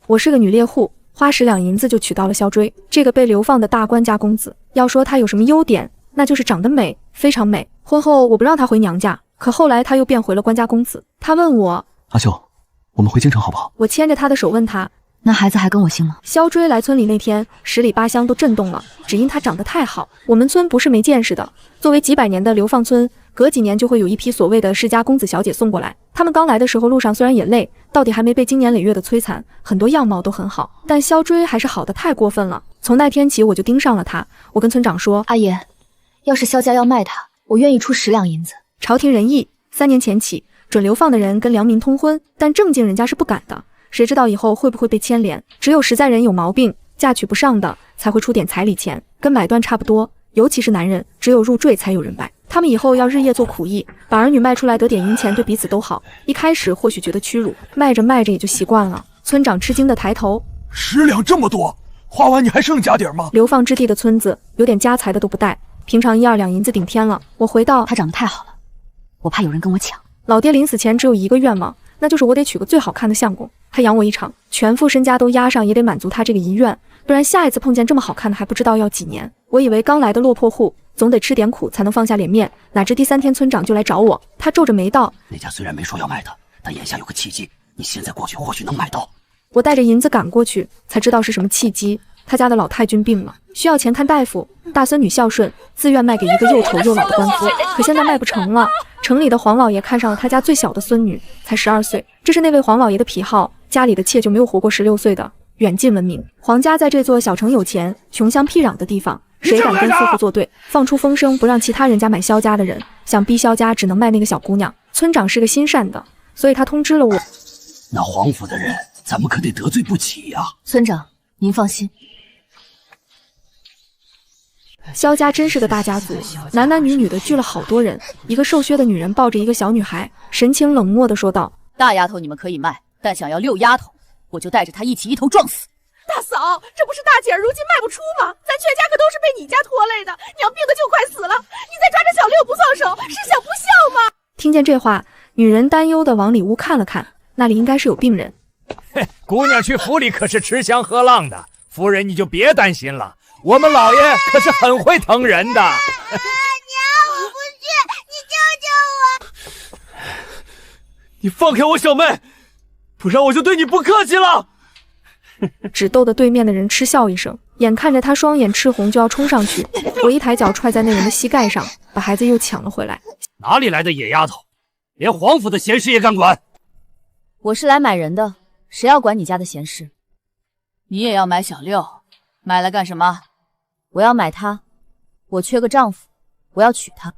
我是个女猎户，花10两银子就娶到了萧追，这个被流放的大官家公子。要说他有什么优点，那就是长得美，非常美。婚后我不让他回娘家，可后来他又变回了官家公子。他问我：阿秀，我们回京城好不好？我牵着他的手问他：那孩子还跟我姓吗？萧追来村里那天，10里8乡都震动了，只因他长得太好。我们村不是没见识的，作为几百年的流放村，隔几年就会有一批所谓的世家公子小姐送过来。他们刚来的时候，路上虽然也累，到底还没被经年累月的摧残，很多样貌都很好，但萧追还是好的太过分了。从那天起，我就盯上了他。我跟村长说：阿爷，要是萧家要卖他，我愿意出10两银子。朝廷仁义，3年前起准流放的人跟良民通婚，但正经人家是不敢的。谁知道以后会不会被牵连？只有实在人有毛病，嫁娶不上的才会出点彩礼钱，跟买断差不多。尤其是男人，只有入赘才有人拜。他们以后要日夜做苦役，把儿女卖出来得点银钱，对彼此都好。一开始或许觉得屈辱，卖着卖着也就习惯了。村长吃惊的抬头：10两这么多，花完你还剩家底吗？流放之地的村子，有点家财的都不带，平常1、2两银子顶天了。我回道：他长得太好了，我怕有人跟我抢。老爹临死前只有一个愿望，那就是我得娶个最好看的相公。他养我一场，全副身家都押上，也得满足他这个遗愿，不然下一次碰见这么好看的还不知道要几年。我以为刚来的落魄户总得吃点苦才能放下脸面，哪知第3天村长就来找我。他皱着眉道：那家虽然没说要卖的，但眼下有个契机，你现在过去或许能买到。我带着银子赶过去，才知道是什么契机。他家的老太君病了，需要钱看大夫，大孙女孝顺，自愿卖给一个又丑又老的官夫，可现在卖不成了。城里的黄老爷看上了他家最小的孙女，才12岁，这是那位黄老爷的癖好，家里的妾就没有活过16岁的，远近闻名。黄家在这座小城有钱，穷乡僻壤的地方，谁敢跟夫妇作对？放出风声不让其他人家买萧家的人，想逼萧家只能卖那个小姑娘。村长是个心善的，所以他通知了我。那黄府的人咱们可得得罪不起呀。村长您放心，萧家真是个大家族，男男女女的聚了好多人。一个瘦削的女人抱着一个小女孩，神情冷漠地说道：大丫头你们可以卖，但想要6丫头，我就带着她一起一头撞死。大嫂，这不是大姐如今卖不出吗？咱全家可都是被你家拖累的，娘病得就快死了，你再抓着小六不放手，是想不孝吗？听见这话，女人担忧地往里屋看了看，那里应该是有病人。姑娘去府里可是吃香喝辣的，夫人你就别担心了，我们老爷可是很会疼人的。娘，我不去，你救救我！你放开我小妹，不然我就对你不客气了。只逗得对面的人嗤笑一声，眼看着他双眼赤红就要冲上去，我一抬脚踹在那人的膝盖上，把孩子又抢了回来。哪里来的野丫头，连皇府的闲事也敢管？我是来买人的，谁要管你家的闲事？你也要买小六，买来干什么？我要买她，我缺个丈夫，我要娶她。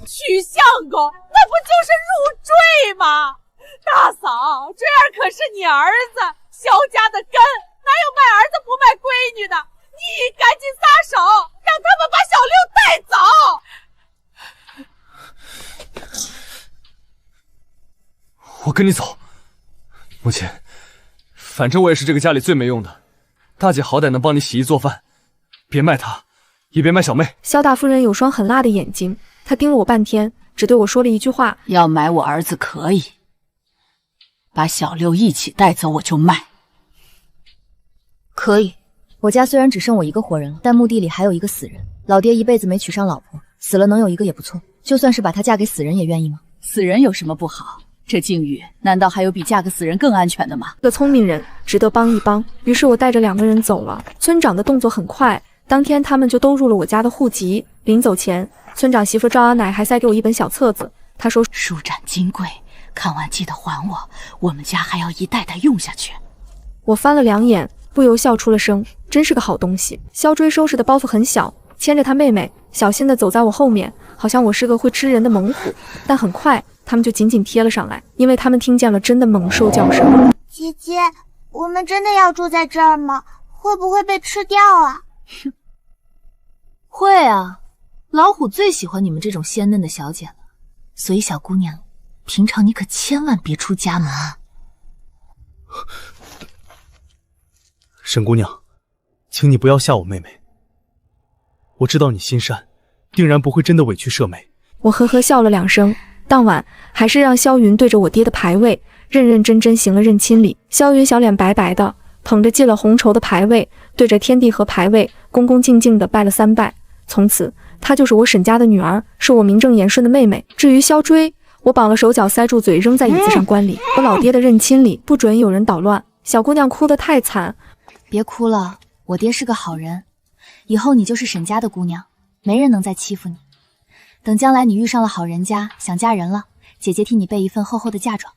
娶相公，那不就是入赘吗？大嫂，这样可是你儿子萧家的根，哪有卖儿子不卖闺女的？你赶紧撒手，让他们把小六带走。我跟你走。母亲，反正我也是这个家里最没用的，大姐好歹能帮你洗衣做饭，别卖她，也别卖小妹。萧大夫人有双很辣的眼睛，她盯了我半天，只对我说了一句话：要买我儿子可以，把小六一起带走我就卖。可以，我家虽然只剩我一个活人了，但墓地里还有一个死人，老爹一辈子没娶上老婆，死了能有一个也不错，就算是把她嫁给死人也愿意吗？死人有什么不好？这境遇难道还有比嫁个死人更安全的吗？个聪明人值得帮一帮。于是我带着2个人走了。村长的动作很快，当天他们就都入了我家的户籍。临走前，村长媳妇赵阿奶还塞给我一本小册子，她说：书展金贵，看完记得还我，我们家还要一代代用下去。我翻了2眼，不由笑出了声，真是个好东西。萧追收拾的包袱很小，牵着他妹妹，小心地走在我后面，好像我是个会吃人的猛虎。但很快他们就紧紧贴了上来，因为他们听见了真的猛兽叫声。姐姐，我们真的要住在这儿吗？会不会被吃掉啊？会啊，老虎最喜欢你们这种鲜嫩的小姐了。所以小姑娘，平常你可千万别出家门啊。沈姑娘，请你不要吓我妹妹。我知道你心善，定然不会真的委屈舍妹。我呵呵笑了2声。当晚还是让萧云对着我爹的牌位，认认真真行了认亲礼。萧云小脸白白的，捧着进了红绸的牌位，对着天地和牌位恭恭敬敬地拜了3拜。从此，她就是我沈家的女儿，是我名正言顺的妹妹。至于萧追，我绑了手脚，塞住嘴，扔在椅子上观礼。我老爹的认亲礼不准有人捣乱。小姑娘哭得太惨，别哭了，我爹是个好人，以后你就是沈家的姑娘，没人能再欺负你。等将来你遇上了好人家，想嫁人了，姐姐替你备一份厚厚的嫁妆。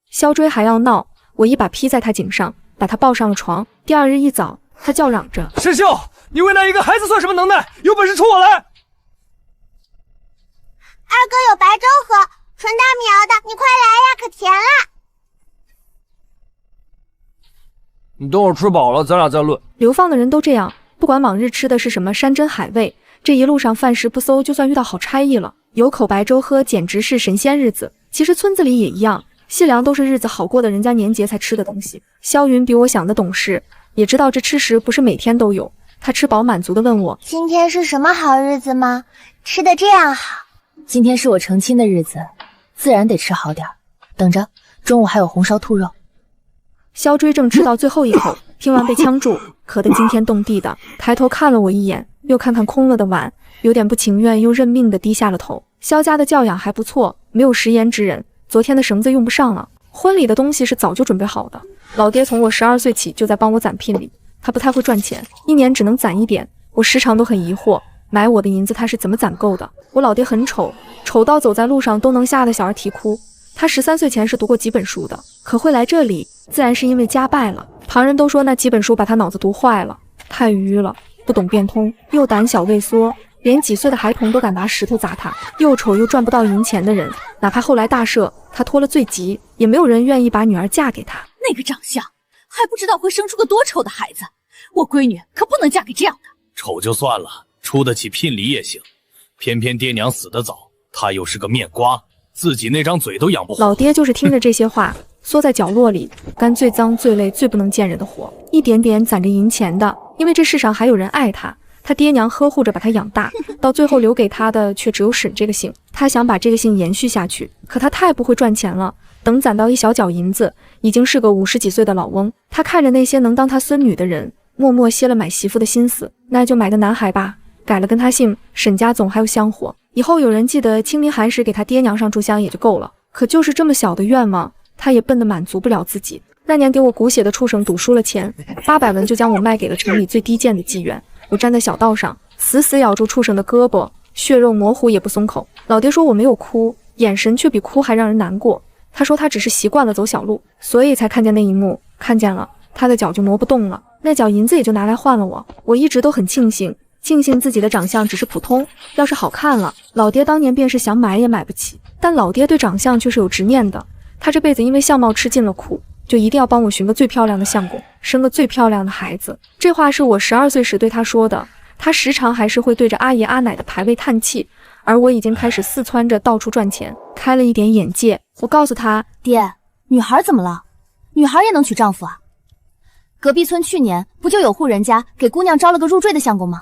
萧追还要闹，我一把劈在他颈上，把他抱上了床。第2日一早，他叫嚷着：“沈秀，你为难一个孩子算什么能耐？有本事出我来！”二哥有白粥喝，纯大米熬的，你快来呀，可甜了。你等我吃饱了，咱俩再论。流放的人都这样，不管往日吃的是什么山珍海味，这一路上饭食不馊，就算遇到好差役了，有口白粥喝，简直是神仙日子。其实村子里也一样，细粮都是日子好过的人家年节才吃的东西。萧云比我想的懂事，也知道这吃食不是每天都有。他吃饱满足地问我：“今天是什么好日子吗？吃的这样好？”今天是我成亲的日子，自然得吃好点。等着，中午还有红烧兔肉。萧追正吃到最后一口，听完被呛住，咳得惊天动地的，抬头看了我一眼，又看看空了的碗，有点不情愿又认命的低下了头。萧家的教养还不错，没有食言之人。昨天的绳子用不上了，婚礼的东西是早就准备好的。老爹从我12岁起就在帮我攒聘礼，他不太会赚钱，一年只能攒一点。我时常都很疑惑，买我的银子他是怎么攒够的？我老爹很丑，丑到走在路上都能吓得小儿啼哭。他13岁前是读过几本书的，可会来这里，自然是因为家败了。旁人都说那几本书把他脑子读坏了，太愚了，不懂变通，又胆小畏缩，连几岁的孩童都敢拿石头砸他。又丑又赚不到银钱的人，哪怕后来大赦，他拖了罪疾，也没有人愿意把女儿嫁给他。那个长相，还不知道会生出个多丑的孩子。我闺女可不能嫁给这样的。丑就算了，出得起聘礼也行。偏偏爹娘死得早，他又是个面瓜，自己那张嘴都养不活。老爹就是听着这些话，缩在角落里，干最脏最累最不能见人的活，一点点攒着银钱的。因为这世上还有人爱他，他爹娘呵护着把他养大，到最后留给他的却只有沈这个姓。他想把这个姓延续下去，可他太不会赚钱了。等攒到一小角银子，已经是个50几岁的老翁。他看着那些能当他孙女的人，默默歇了买媳妇的心思。那就买个男孩吧，改了跟他姓，沈家总还有香火。以后有人记得清明寒食给他爹娘上炷香也就够了。可就是这么小的愿望，他也笨得满足不了自己。那年给我骨血的畜生赌输了钱，800文就将我卖给了城里最低贱的妓院。我站在小道上，死死咬住畜生的胳膊，血肉模糊也不松口。老爹说我没有哭，眼神却比哭还让人难过。他说他只是习惯了走小路，所以才看见那一幕。看见了，他的脚就挪不动了，那脚银子也就拿来换了我。我一直都很庆幸自己的长相只是普通，要是好看了，老爹当年便是想买也买不起。但老爹对长相却是有执念的，他这辈子因为相貌吃尽了苦，就一定要帮我寻个最漂亮的相公，生个最漂亮的孩子。这话是我12岁时对他说的，他时常还是会对着阿爷阿奶的牌位叹气。而我已经开始四窜着到处赚钱，开了一点眼界。我告诉他，爹，女孩怎么了？女孩也能娶丈夫啊？隔壁村去年不就有户人家给姑娘招了个入赘的相公吗？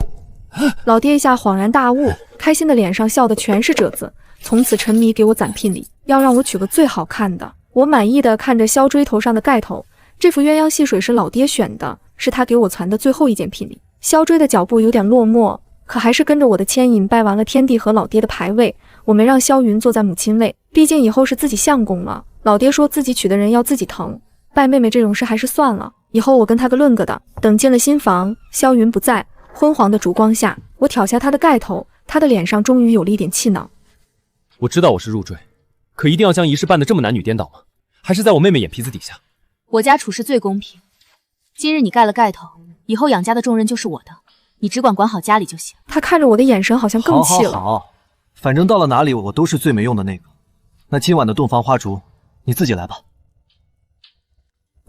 老爹一下恍然大悟，开心的脸上笑的全是褶子，从此沉迷给我攒聘礼，要让我娶个最好看的。我满意的看着萧追头上的盖头，这幅鸳鸯戏水是老爹选的，是他给我攒的最后一件聘礼。萧追的脚步有点落寞，可还是跟着我的牵引拜完了天地和老爹的牌位。我没让萧云坐在母亲位，毕竟以后是自己相公了。老爹说自己娶的人要自己疼，拜妹妹这种事还是算了，以后我跟他个论个的。等进了新房，萧云不在，昏黄的烛光下，我挑下他的盖头，他的脸上终于有了一点气恼。我知道我是入赘，可一定要将仪式办得这么男女颠倒吗？还是在我妹妹眼皮子底下？我家处事最公平，今日你盖了盖头，以后养家的重任就是我的，你只管好家里就行。他看着我的眼神好像更气了。好，反正到了哪里我都是最没用的那个。那今晚的洞房花烛，你自己来吧。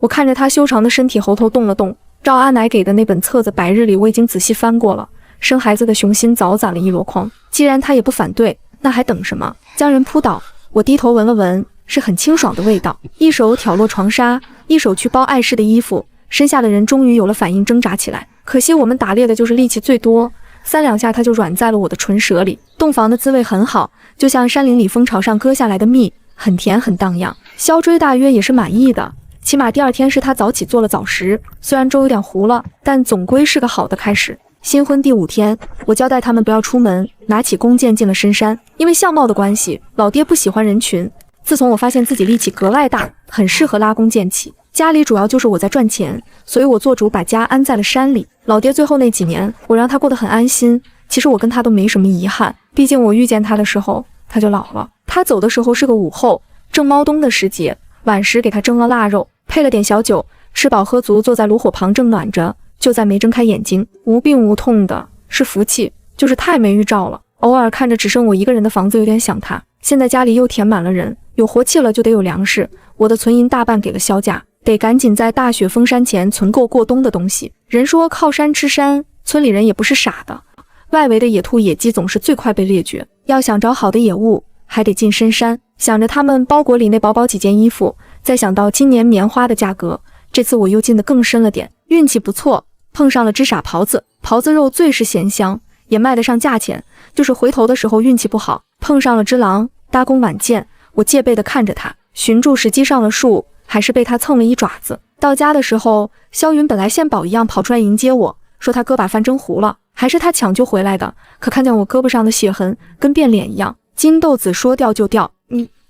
我看着他修长的身体，喉头动了动。赵阿奶给的那本册子《百日里》，我已经仔细翻过了。生孩子的雄心早攒了一箩筐，既然他也不反对，那还等什么？将人扑倒。我低头闻了闻，是很清爽的味道。一手挑落床纱，一手去包碍事的衣服。身下的人终于有了反应，挣扎起来。可惜我们打猎的就是力气最多，3两下他就软在了我的唇舌里。洞房的滋味很好，就像山林里蜂巢上割下来的蜜，很甜很荡漾。肖追大约也是满意的，起码第2天是他早起做了早食，虽然粥有点糊了，但总归是个好的开始。新婚第5天，我交代他们不要出门，拿起弓箭进了深山。因为相貌的关系，老爹不喜欢人群。自从我发现自己力气格外大，很适合拉弓箭起，家里主要就是我在赚钱，所以我做主把家安在了山里。老爹最后那几年，我让他过得很安心。其实我跟他都没什么遗憾，毕竟我遇见他的时候他就老了。他走的时候是个午后，正猫冬的时节，晚时给他蒸了腊肉，配了点小酒，吃饱喝足，坐在炉火旁正暖着。就在没睁开眼睛，无病无痛的，是福气，就是太没预兆了。偶尔看着只剩我一个人的房子，有点想他。现在家里又填满了人，有活气了就得有粮食，我的存银大半给了萧家，得赶紧在大雪封山前存够过冬的东西。人说靠山吃山，村里人也不是傻的，外围的野兔野鸡总是最快被猎绝，要想找好的野物，还得进深山。想着他们包裹里那薄薄几件衣服，再想到今年棉花的价格，这次我又进得更深了点。运气不错，碰上了只傻狍子，狍子肉最是咸香，也卖得上价钱。就是回头的时候运气不好，碰上了只狼，搭弓晚箭。我戒备地看着他，寻住时机上了树，还是被他蹭了一爪子。到家的时候，萧云本来献宝一样跑出来迎接我，说他哥把饭蒸糊了，还是他抢救回来的。可看见我胳膊上的血痕，跟变脸一样。金豆子说掉就掉，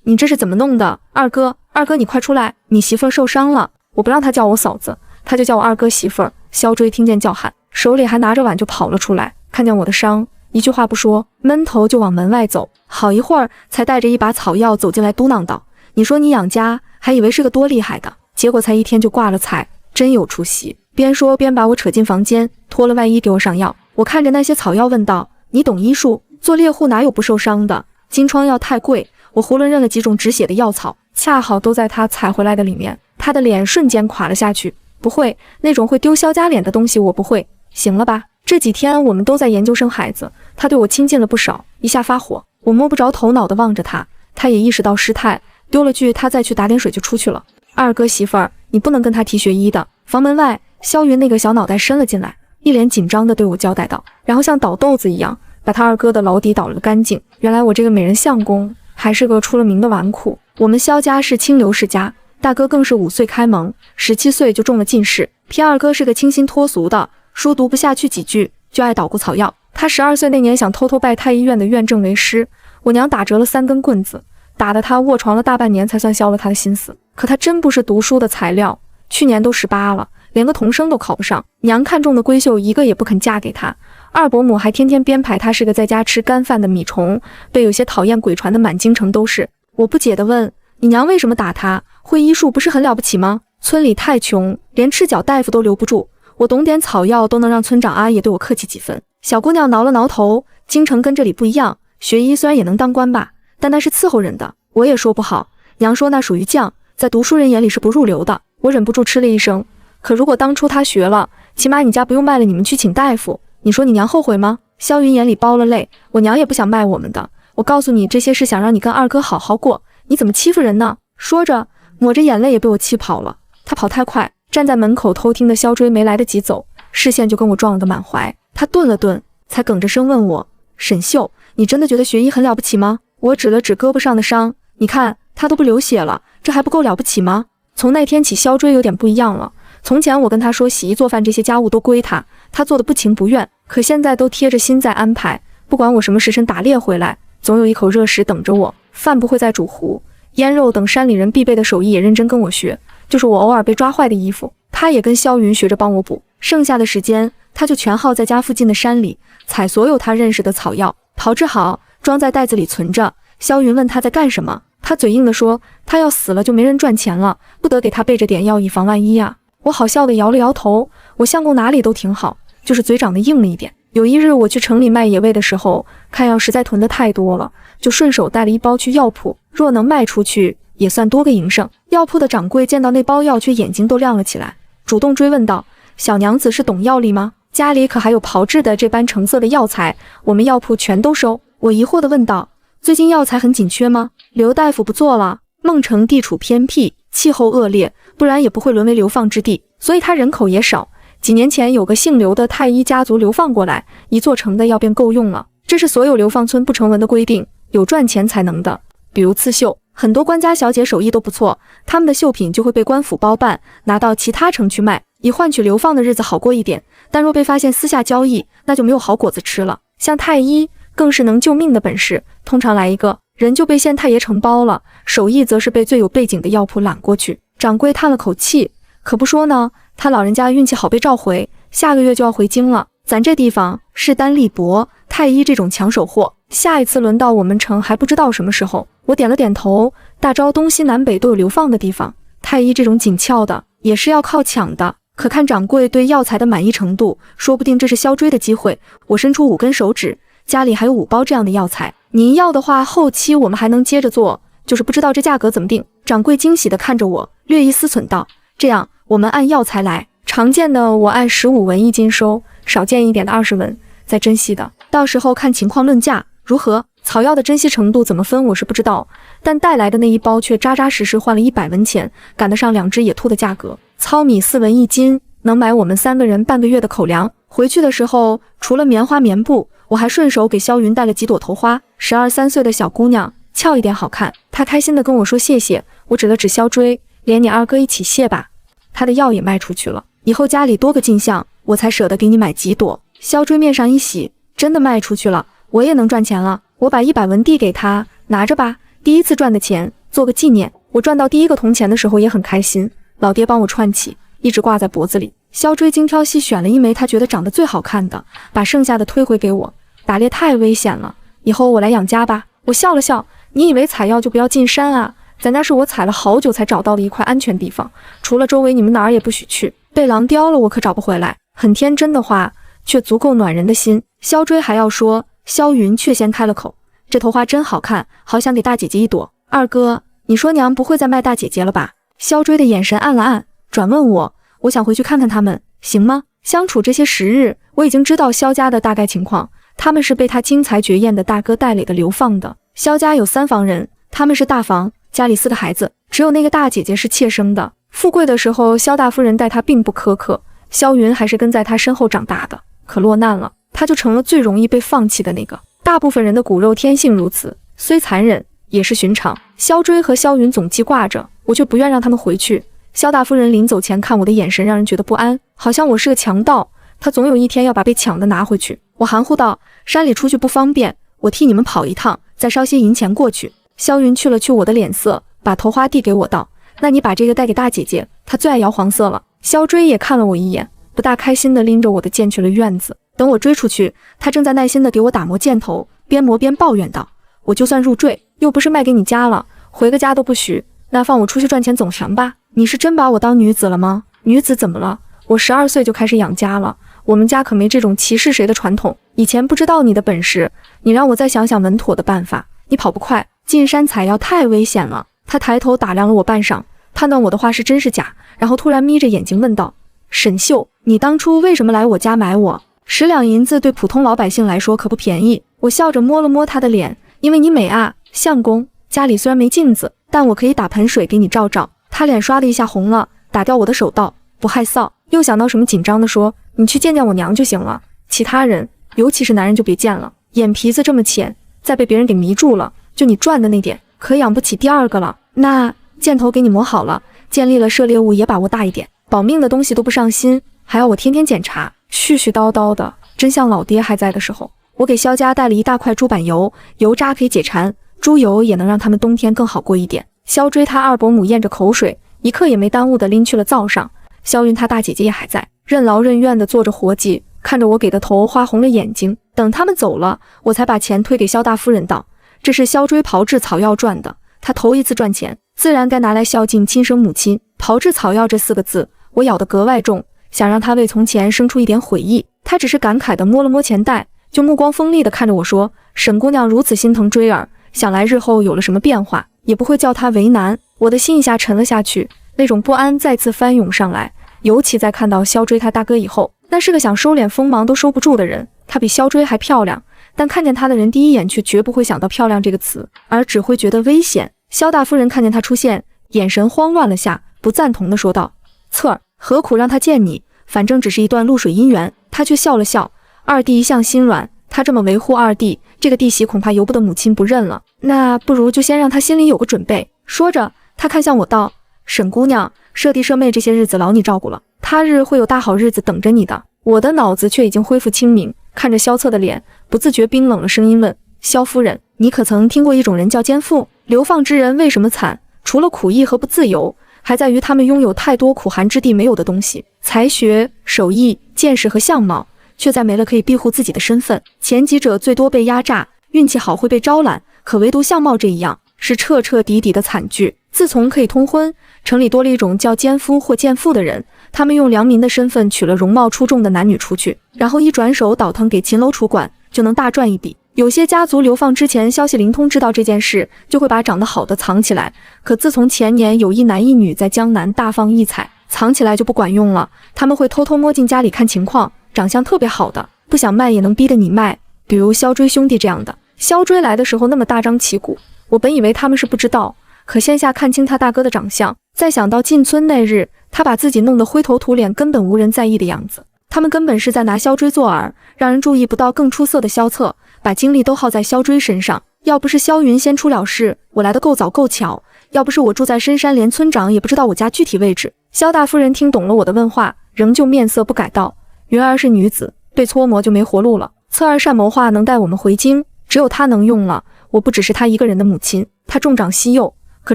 你这是怎么弄的？二哥你快出来，你媳妇儿受伤了。我不让他叫我嫂子，他就叫我二哥媳妇儿。萧追听见叫喊，手里还拿着碗就跑了出来，看见我的伤，一句话不说，闷头就往门外走。好一会儿才带着一把草药走进来，嘟囔道：“你说你养家，还以为是个多厉害的，结果才1天就挂了彩，真有出息。”边说边把我扯进房间，脱了外衣给我上药。我看着那些草药问道：“你懂医术？做猎户哪有不受伤的？金疮药太贵。”我囫囵认了几种止血的药草，恰好都在他采回来的里面。他的脸瞬间垮了下去。不会，那种会丢萧家脸的东西我不会。行了吧，这几天我们都在研究生孩子，他对我亲近了不少，一下发火，我摸不着头脑的望着他，他也意识到失态，丢了句他再去打点水就出去了。二哥媳妇儿，你不能跟他提学医的。房门外，萧云那个小脑袋伸了进来，一脸紧张地对我交代道，然后像倒豆子一样把他二哥的老底倒了个干净。原来我这个美人相公还是个出了名的纨绔。我们萧家是清流世家，大哥更是5岁开蒙，17岁就中了进士。偏二哥是个清新脱俗的，书读不下去几句就爱捣鼓草药。他12岁那年想偷偷拜太医院的院正为师，我娘打折了3根棍子，打得他卧床了大半年才算消了他的心思。可他真不是读书的材料，去年都18了，连个童生都考不上。娘看中的闺秀一个也不肯嫁给他，二伯母还天天编排他是个在家吃干饭的米虫，被有些讨厌鬼传的满京城都是。我不解地问，你娘为什么打他？会医术不是很了不起吗？村里太穷，连赤脚大夫都留不住，我懂点草药都能让村长阿爷对我客气几分。小姑娘挠了挠头，京城跟这里不一样，学医虽然也能当官吧，但那是伺候人的，我也说不好。娘说那属于将，在读书人眼里是不入流的。我忍不住吃了一声，可如果当初他学了，起码你家不用卖了你们去请大夫，你说你娘后悔吗？萧云眼里包了泪，我娘也不想卖我们的，我告诉你这些是想让你跟二哥好好过，你怎么欺负人呢？说着抹着眼泪也被我气跑了。他跑太快，站在门口偷听的萧追没来得及走，视线就跟我撞了个满怀。他顿了顿，才哽着声问我，沈秀，你真的觉得学医很了不起吗？我指了指胳膊上的伤，你看他都不流血了，这还不够了不起吗？从那天起，萧追有点不一样了。从前我跟他说洗衣做饭这些家务都归他，他做的不情不愿，可现在都贴着心在安排，不管我什么时辰打猎回来，总有一口热食等着我。饭不会再煮糊，腌肉等山里人必备的手艺也认真跟我学，就是我偶尔被抓坏的衣服，他也跟萧云学着帮我补。剩下的时间，他就全耗在家附近的山里，采所有他认识的草药，炮制好，装在袋子里存着。萧云问他在干什么，他嘴硬地说，他要死了就没人赚钱了，不得给他备着点药以防万一啊。我好笑地摇了摇头，我相公哪里都挺好，就是嘴长得硬了一点。有一日我去城里卖野味的时候，看药实在囤得太多了，就顺手带了一包去药铺，若能卖出去也算多个营生。药铺的掌柜见到那包药，却眼睛都亮了起来，主动追问道，小娘子是懂药力吗？家里可还有炮制的这般成色的药材？我们药铺全都收。我疑惑地问道，最近药材很紧缺吗？刘大夫不做了，孟城地处偏僻，气候恶劣，不然也不会沦为流放之地，所以他人口也少。几年前有个姓刘的太医家族流放过来，一座城的药便够用了，这是所有流放村不成文的规定，有赚钱才能的。比如刺绣，很多官家小姐手艺都不错，她们的绣品就会被官府包办，拿到其他城去卖，以换取流放的日子好过一点。但若被发现私下交易，那就没有好果子吃了。像太医更是能救命的本事，通常来一个人就被县太爷承包了，手艺则是被最有背景的药铺揽过去。掌柜叹了口气，可不说呢，他老人家运气好被召回，下个月就要回京了。咱这地方势单力薄，太医这种抢手货，下一次轮到我们城还不知道什么时候。我点了点头，大招东西南北都有流放的地方，太医这种紧俏的也是要靠抢的。可看掌柜对药材的满意程度，说不定这是萧追的机会。我伸出5根手指，家里还有5包这样的药材，您要的话，后期我们还能接着做，就是不知道这价格怎么定。掌柜惊喜地看着我，略一思忖道：这样，我们按药材来，常见的我按15文1斤收，少见一点的20文，再珍稀的，到时候看情况论价，如何？草药的珍稀程度怎么分我是不知道，但带来的那一包却扎扎实实换了100文钱，赶得上2只野兔的价格。糙米4文1斤，能买我们3个人半个月的口粮。回去的时候，除了棉花棉布，我还顺手给萧云带了几朵头花。12、13岁的小姑娘，俏一点好看。她开心地跟我说谢谢，我指了指萧追，连你二哥一起谢吧。他的药也卖出去了，以后家里多个进项，我才舍得给你买几朵。萧追面上一喜，真的卖出去了，我也能赚钱了。我把100文递给他，拿着吧，第一次赚的钱，做个纪念。我赚到第一个铜钱的时候也很开心，老爹帮我串起，一直挂在脖子里。萧追精挑细选了一枚他觉得长得最好看的，把剩下的推回给我。打猎太危险了，以后我来养家吧。我笑了笑，你以为采药就不要进山啊？咱家是我采了好久才找到的一块安全地方，除了周围你们哪儿也不许去，被狼叼了我可找不回来。很天真的话，却足够暖人的心。萧追还要说，萧云却先开了口，这头花真好看，好想给大姐姐一朵。二哥，你说娘不会再卖大姐姐了吧？萧追的眼神暗了暗，转问我想回去看看他们，行吗？相处这些时日，我已经知道萧家的大概情况，他们是被他惊才绝艳的大哥带累的流放的。萧家有3房人，他们是大房，家里4个孩子，只有那个大姐姐是妾生的。富贵的时候，萧大夫人待她并不苛刻，萧云还是跟在她身后长大的。可落难了，她就成了最容易被放弃的那个。大部分人的骨肉天性如此，虽残忍，也是寻常。萧追和萧云总记挂着，我却不愿让他们回去。萧大夫人临走前看我的眼神让人觉得不安，好像我是个强盗，她总有一天要把被抢的拿回去。我含糊道：山里出去不方便，我替你们跑一趟，再捎些银钱过去。萧云去了我的脸色，把头花递给我道：那你把这个带给大姐姐，她最爱摇黄色了。萧追也看了我一眼，不大开心地拎着我的剑去了院子。等我追出去，他正在耐心地给我打磨箭头，边磨边抱怨道：我就算入赘，又不是卖给你家了，回个家都不许，那放我出去赚钱总成吧？你是真把我当女子了吗？女子怎么了？我12岁就开始养家了，我们家可没这种歧视谁的传统。以前不知道你的本事，你让我再想想稳妥的办法。你跑不快，进山采药太危险了。他抬头打量了我半晌，判断我的话是真是假，然后突然眯着眼睛问道：沈秀，你当初为什么来我家买我？10两银子对普通老百姓来说可不便宜。我笑着摸了摸他的脸，因为你美啊，相公，家里虽然没镜子，但我可以打盆水给你照照。他脸刷的一下红了，打掉我的手道：不害臊。又想到什么紧张的说：你去见见我娘就行了，其他人尤其是男人就别见了，眼皮子这么浅，再被别人给迷住了，就你赚的那点可养不起第2个了。那箭头给你磨好了，建立了射猎物也把握大一点，保命的东西都不上心，还要我天天检查，絮絮叨叨的，真像老爹还在的时候。我给萧家带了一大块猪板油，油渣可以解馋，猪油也能让他们冬天更好过一点。萧追他二伯母咽着口水，一刻也没耽误的拎去了灶上。萧云他大姐姐也还在，任劳任怨的做着活计，看着我给的头花红了眼睛。等他们走了，我才把钱推给萧大夫人道：这是萧追炮制草药赚的，他头一次赚钱，自然该拿来孝敬亲生母亲。炮制草药这4个字，我咬得格外重，想让他为从前生出一点悔意。他只是感慨地摸了摸钱袋，就目光锋利地看着我说：沈姑娘如此心疼追儿，想来日后有了什么变化，也不会叫她为难。我的心一下沉了下去，那种不安再次翻涌上来，尤其在看到萧追他大哥以后，那是个想收敛锋芒都收不住的人。她比萧追还漂亮，但看见她的人第一眼却绝不会想到漂亮这个词，而只会觉得危险。萧大夫人看见她出现，眼神慌乱了下，不赞同地说道：侧儿，何苦让她见你？反正只是一段露水姻缘。她却笑了笑，二弟一向心软，他这么维护二弟，这个弟媳恐怕由不得母亲不认了，那不如就先让她心里有个准备。说着，他看向我道：沈姑娘，舍弟舍妹这些日子劳你照顾了，他日会有大好日子等着你的。我的脑子却已经恢复清明，看着萧策的脸，不自觉冰冷了声音问：萧夫人，你可曾听过一种人叫奸妇？流放之人为什么惨？除了苦役和不自由，还在于他们拥有太多苦寒之地没有的东西，才学、手艺、见识和相貌，却再没了可以庇护自己的身份。前几者最多被压榨，运气好会被招揽，可唯独相貌这一样，是彻彻底底的惨剧。自从可以通婚，城里多了一种叫奸夫或贱妇的人，他们用良民的身份娶了容貌出众的男女出去，然后一转手倒腾给秦楼楚馆，就能大赚一笔。有些家族流放之前消息灵通，知道这件事，就会把长得好的藏起来。可自从前年有一男一女在江南大放异彩，藏起来就不管用了，他们会偷偷摸进家里看情况，长相特别好的，不想卖也能逼得你卖，比如萧追兄弟这样的。萧追来的时候那么大张旗鼓，我本以为他们是不知道，可线下看清他大哥的长相，再想到进村那日他把自己弄得灰头土脸，根本无人在意的样子，他们根本是在拿萧追做饵，让人注意不到更出色的萧策，把精力都耗在萧追身上。要不是萧云先出了事，我来得够早够巧，要不是我住在深山，连村长也不知道我家具体位置。萧大夫人听懂了我的问话，仍旧面色不改道：云儿是女子，被搓磨就没活路了。侧儿善谋划，能带我们回京，只有她能用了。我不只是她一个人的母亲，她重长惜幼，可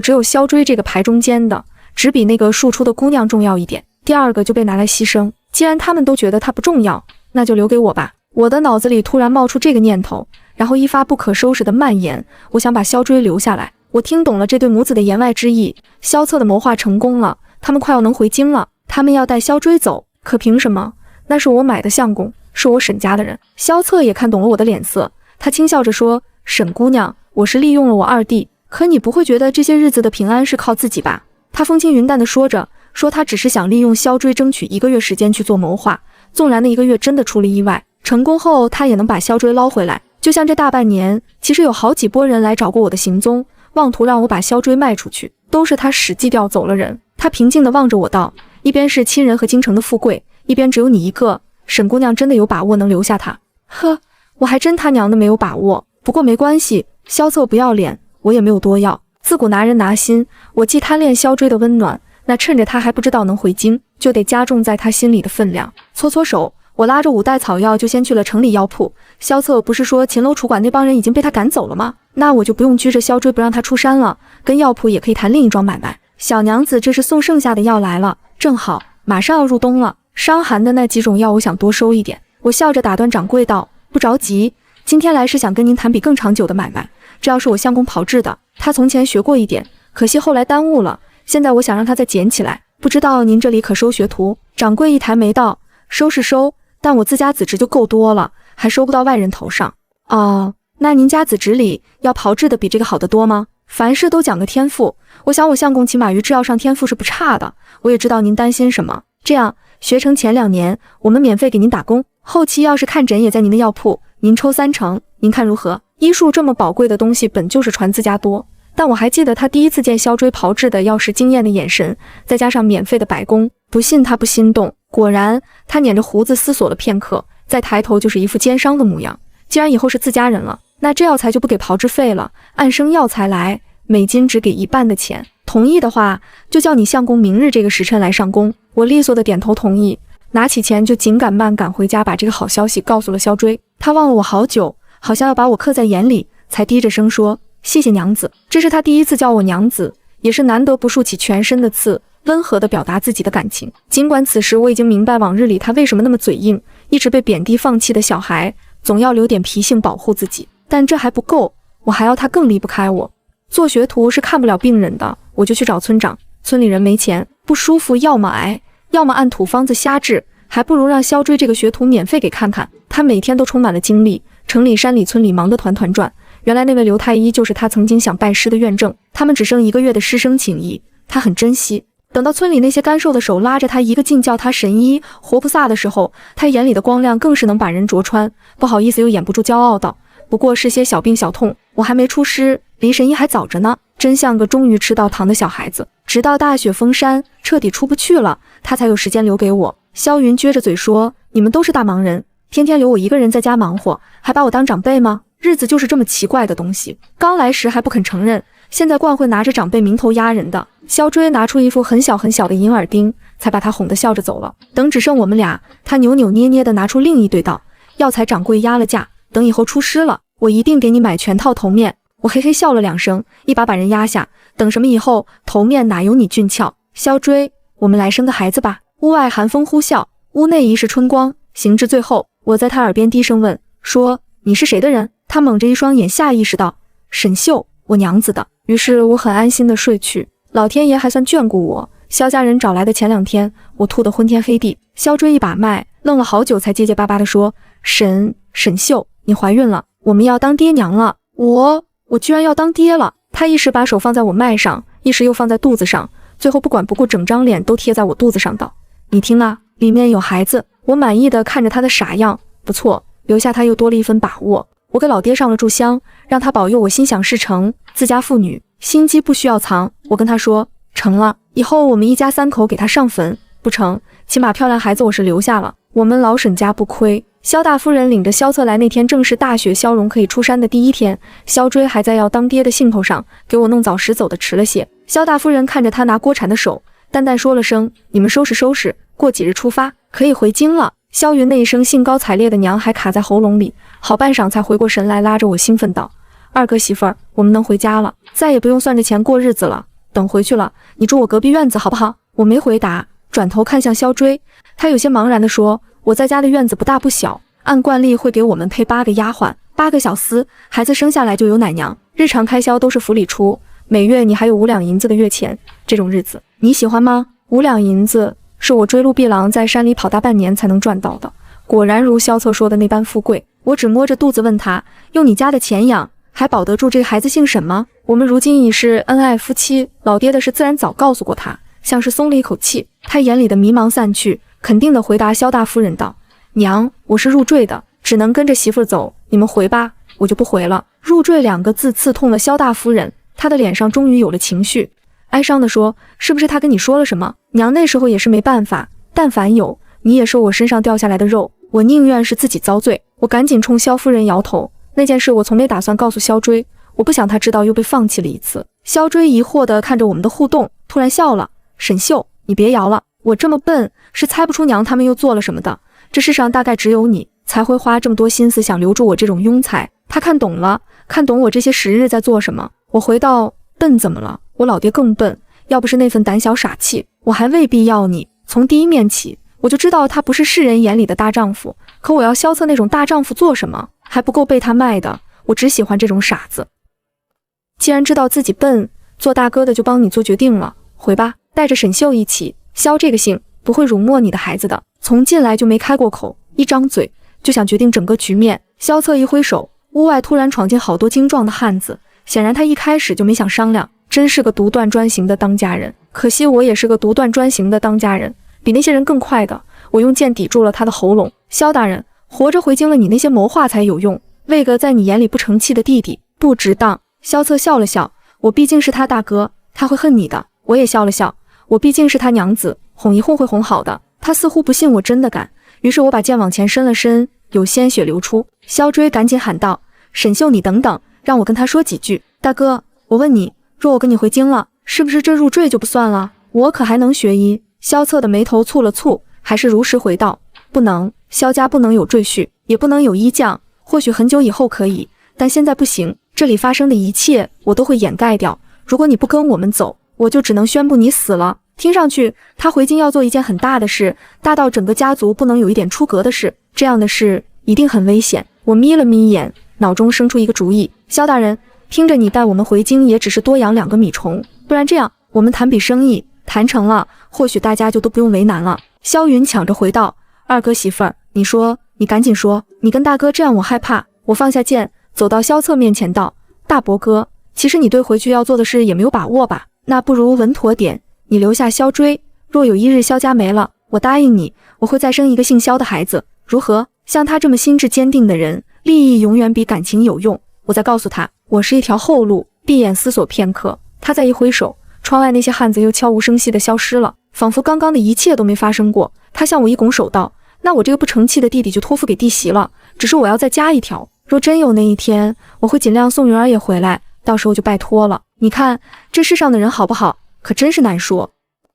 只有萧追这个排中间的，只比那个庶出的姑娘重要一点，第二个就被拿来牺牲。既然他们都觉得她不重要，那就留给我吧。我的脑子里突然冒出这个念头，然后一发不可收拾的蔓延，我想把萧追留下来。我听懂了这对母子的言外之意，萧策的谋划成功了，他们快要能回京了，他们要带萧追走，可凭什么？那是我买的相公，是我沈家的人。萧策也看懂了我的脸色，他轻笑着说：沈姑娘，我是利用了我二弟，可你不会觉得这些日子的平安是靠自己吧？他风轻云淡地说着，说他只是想利用萧追争取1个月时间去做谋划，纵然那1个月真的出了意外，成功后他也能把萧追捞回来。就像这大半年，其实有好几拨人来找过我的行踪，妄图让我把萧追卖出去，都是他使计调走了人。他平静地望着我道：一边是亲人和京城的富贵，一边只有你一个，沈姑娘真的有把握能留下他？呵，我还真他娘的没有把握。不过没关系，萧策不要脸，我也没有多要。自古拿人拿心，我既贪恋萧追的温暖，那趁着他还不知道能回京，就得加重在他心里的分量。搓搓手，我拉着5袋草药就先去了城里药铺。萧策不是说秦楼楚馆那帮人已经被他赶走了吗？那我就不用拘着萧追不让他出山了，跟药铺也可以谈另一桩买卖。小娘子，这是送剩下的药来了，正好马上要入冬了，伤寒的那几种药我想多收一点。我笑着打断掌柜道：不着急，今天来是想跟您谈笔更长久的买卖，这药是我相公炮制的，他从前学过一点，可惜后来耽误了，现在我想让他再捡起来，不知道您这里可收学徒？掌柜一抬眉道：收是收，但我自家子侄就够多了，还收不到外人头上。哦，那您家子侄里要炮制的比这个好得多吗？凡事都讲个天赋，我想我相公起码于制药上天赋是不差的，我也知道您担心什么。这样，学成前2年，我们免费给您打工，后期要是看诊也在您的药铺，您抽3成，您看如何？医术这么宝贵的东西本就是传自家多，但我还记得他第一次见萧追炮制的药时惊艳的眼神，再加上免费的白工，不信他不心动。果然，他捻着胡子思索了片刻，再抬头就是一副奸商的模样。既然以后是自家人了，那这药材就不给炮制费了，按生药材来，每斤只给1半的钱。同意的话，就叫你相公明日这个时辰来上工。我利索的点头同意，拿起钱就紧赶慢赶回家，把这个好消息告诉了萧追。他望了我好久，好像要把我刻在眼里，才低着声说：谢谢娘子。这是他第一次叫我娘子，也是难得不竖起全身的刺，温和地表达自己的感情。尽管此时我已经明白往日里他为什么那么嘴硬，一直被贬低放弃的小孩总要留点脾性保护自己，但这还不够，我还要他更离不开我。做学徒是看不了病人的，我就去找村长。村里人没钱，不舒服要么挨，要么按土方子瞎治，还不如让萧追这个学徒免费给看看。他每天都充满了精力，城里山里村里忙得团团转。原来那位刘太医就是他曾经想拜师的院正，他们只剩1个月的师生情谊，他很珍惜。等到村里那些干瘦的手拉着他一个劲叫他神医活菩萨的时候，他眼里的光亮更是能把人灼穿。不好意思又掩不住骄傲道：不过是些小病小痛，我还没出师，离神医还早着呢。真像个终于吃到糖的小孩子。直到大雪封山，彻底出不去了，他才有时间留给我。萧云撅着嘴说：你们都是大忙人，天天留我一个人在家忙活，还把我当长辈吗？日子就是这么奇怪的东西，刚来时还不肯承认，现在惯会拿着长辈名头压人的。肖追拿出一副很小很小的银耳钉，才把他哄得笑着走了。等只剩我们俩，他扭扭捏捏地拿出另一对道：药材掌柜压了价，等以后出师了，我一定给你买全套头面。我嘿嘿笑了2声，一把人压下。等什么以后，头面哪有你俊俏？肖追，我们来生个孩子吧。屋外寒风呼啸，屋内一世春光。行至最后，我在他耳边低声问说：你是谁的人？他蒙着一双眼，下意识道：沈秀，我娘子的。于是我很安心地睡去。老天爷还算眷顾我，肖家人找来的前2天，我吐得昏天黑地。肖追一把脉，愣了好久，才结结巴巴地说：沈秀，你怀孕了，我们要当爹娘了。我居然要当爹了！他一时把手放在我脉上，一时又放在肚子上，最后不管不顾，整张脸都贴在我肚子上道：你听啊，里面有孩子。我满意的看着他的傻样，不错，留下他又多了一分把握。我给老爹上了炷香，让他保佑我心想事成。自家妇女心机不需要藏，我跟他说成了，以后我们一家3口给他上坟；不成，起码漂亮孩子我是留下了，我们老沈家不亏。萧大夫人领着萧策来那天，正是大雪消融可以出山的第1天。萧追还在要当爹的兴头上，给我弄早食走的迟了些。萧大夫人看着他拿锅铲的手，淡淡说了声：你们收拾收拾，过几日出发，可以回京了。萧云那一声兴高采烈的娘还卡在喉咙里，好半晌才回过神来，拉着我兴奋道：二哥媳妇儿，我们能回家了，再也不用算着钱过日子了。等回去了，你住我隔壁院子好不好？我没回答，转头看向萧追，他有些茫然地说：我在家的院子不大不小，按惯例会给我们配8个丫鬟，8个小厮，孩子生下来就有奶娘，日常开销都是府里出，每月你还有5两银子的月钱，这种日子你喜欢吗？5两银子是我追鹿臂狼在山里跑大半年才能赚到的，果然如萧策说的那般富贵。我只摸着肚子问他，用你家的钱养，还保得住这个孩子姓沈吗？我们如今已是恩爱夫妻，老爹的事自然早告诉过他，像是松了一口气。他眼里的迷茫散去，肯定地回答萧大夫人道：娘，我是入赘的，只能跟着媳妇走，你们回吧，我就不回了。入赘2个字刺痛了萧大夫人，她的脸上终于有了情绪，哀伤地说：是不是他跟你说了什么？娘那时候也是没办法，但凡有，你也是我身上掉下来的肉，我宁愿是自己遭罪。我赶紧冲萧夫人摇头，那件事我从没打算告诉萧追，我不想他知道又被放弃了一次。萧追疑惑地看着我们的互动，突然笑了：沈秀，你别摇了，我这么笨，是猜不出娘他们又做了什么的。这世上大概只有你才会花这么多心思想留住我这种庸才。他看懂了，看懂我这些时日在做什么。我回道：笨怎么了？我老爹更笨，要不是那份胆小傻气，我还未必要你。从第一面起，我就知道他不是世人眼里的大丈夫，可我要萧策那种大丈夫做什么？还不够被他卖的，我只喜欢这种傻子。既然知道自己笨，做大哥的就帮你做决定了，回吧，带着沈秀一起。萧这个姓不会辱没你的孩子的。从进来就没开过口，一张嘴就想决定整个局面。萧策一挥手，屋外突然闯进好多精壮的汉子，显然他一开始就没想商量，真是个独断专行的当家人。可惜我也是个独断专行的当家人，比那些人更快的。我用剑抵住了他的喉咙。萧大人，活着回京了，你那些谋划才有用，为个在你眼里不成器的弟弟，不值当。萧策笑了笑，我毕竟是他大哥，他会恨你的。我也笑了笑，我毕竟是他娘子，哄一哄会哄好的。他似乎不信我真的敢，于是我把剑往前伸了伸，有鲜血流出。萧追赶紧喊道：沈秀，你等等，让我跟他说几句。大哥，我问你，若我跟你回京了，是不是这入赘就不算了？我可还能学医？萧策的眉头蹙了蹙，还是如实回道：不能，萧家不能有赘婿，也不能有医将，或许很久以后可以，但现在不行。这里发生的一切我都会掩盖掉，如果你不跟我们走，我就只能宣布你死了。听上去他回京要做一件很大的事，大到整个家族不能有一点出格的事，这样的事一定很危险。我眯了眯眼，脑中生出一个主意。萧大人，听着你带我们回京也只是多养2个米虫，不然这样，我们谈笔生意，谈成了，或许大家就都不用为难了。萧云抢着回道：二哥媳妇儿，你说，你赶紧说，你跟大哥这样我害怕。我放下剑，走到萧策面前道：大伯哥，其实你对回去要做的事也没有把握吧？那不如稳妥点，你留下萧追，若有一日萧家没了，我答应你，我会再生一个姓萧的孩子，如何？像他这么心智坚定的人，利益永远比感情有用。我再告诉他，我是一条后路。闭眼思索片刻，他再一挥手，窗外那些汉子又悄无声息地消失了，仿佛刚刚的一切都没发生过。他向我一拱手道：那我这个不成器的弟弟就托付给弟媳了，只是我要再加一条，若真有那一天，我会尽量送云儿也回来，到时候就拜托了。你看这世上的人好不好，可真是难说。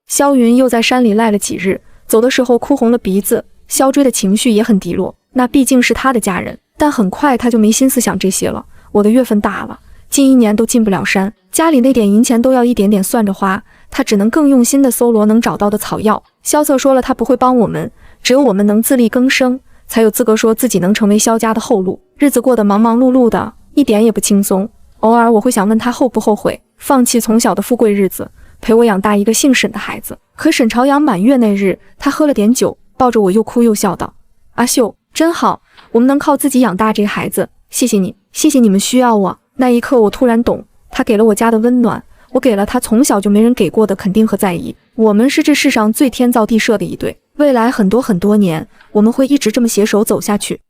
萧云又在山里赖了几日，走的时候哭红了鼻子。萧追的情绪也很低落，那毕竟是他的家人，但很快他就没心思想这些了。我的月份大了，近1年都进不了山，家里那点银钱都要一点点算着花，他只能更用心地搜罗能找到的草药。萧策说了，他不会帮我们，只有我们能自力更生，才有资格说自己能成为萧家的后路。日子过得忙忙碌碌的，一点也不轻松。偶尔我会想问他后不后悔放弃从小的富贵日子，陪我养大一个姓沈的孩子。可沈朝阳满月那日，他喝了点酒，抱着我又哭又笑道：“阿秀，真好，我们能靠自己养大这个孩子，谢谢你，谢谢你们需要我。”那一刻我突然懂，他给了我家的温暖，我给了他从小就没人给过的肯定和在意。我们是这世上最天造地设的一对，未来很多年，我们会一直这么携手走下去。